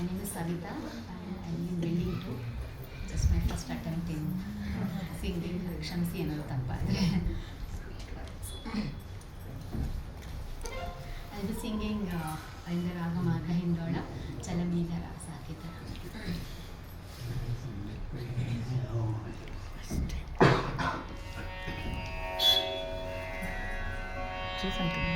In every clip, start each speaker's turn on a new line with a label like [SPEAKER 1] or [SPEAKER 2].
[SPEAKER 1] name is Savita. I am willing to just my first attempt in singing Shamsi ಅನ್ನೋದು ತಪ್ಪಾದರೆ. I'll be singing in the raga marga hindola chalamidara sakita. Do something.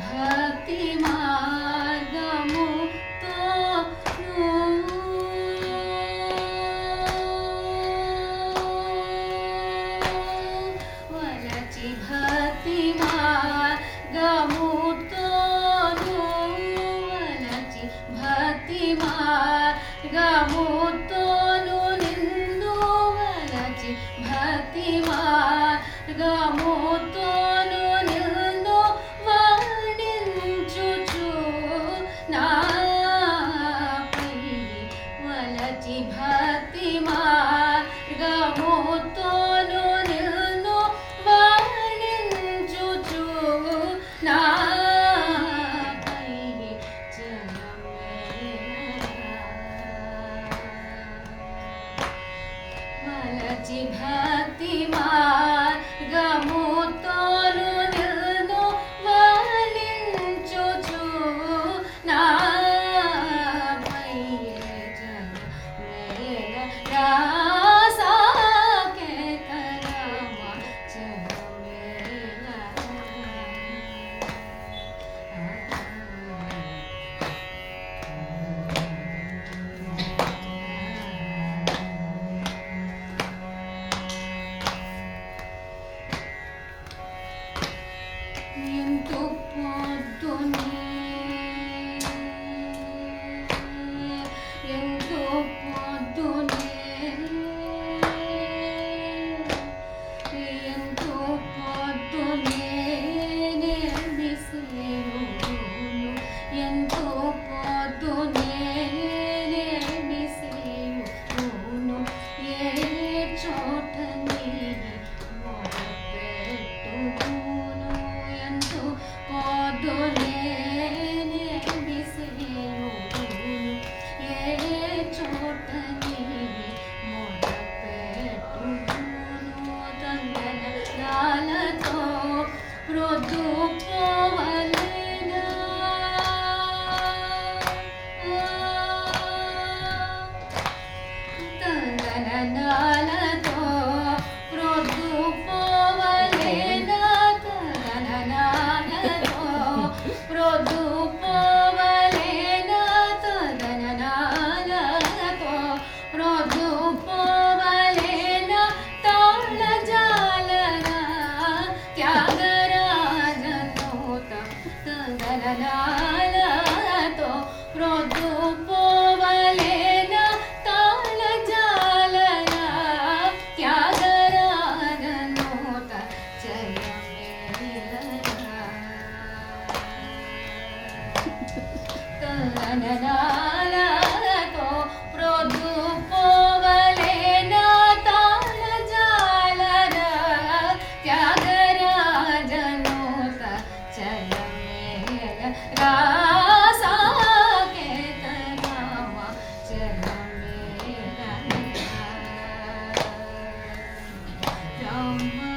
[SPEAKER 1] భక్తి మార్గము వలచి భక్తి మార్గముతోను వలచి భక్తి మార్గముతోను నిన్ను వలచి భక్తి మార్గముతోను భక్తి మార్గముతోను నిన్ను వర్ణించుచు నాపై వలచి భక్తి మార్గముతోను నిన్ను వర్ణించుచు ఎంతో పొద్దునే ఎంతో పొద్దునే ఎంతో పొద్దునే నిర్మిసేను ఎంతో పొద్దునే నిర్మిసేను ఏ చోట ತ್ಯಾಗರಾಜನೋತ మననాలతో ప్రొద్దు పోవలేన తాళ జాలర త్యాగరాజనోత చలమేల రాసాకేత రామ చలమేల రామ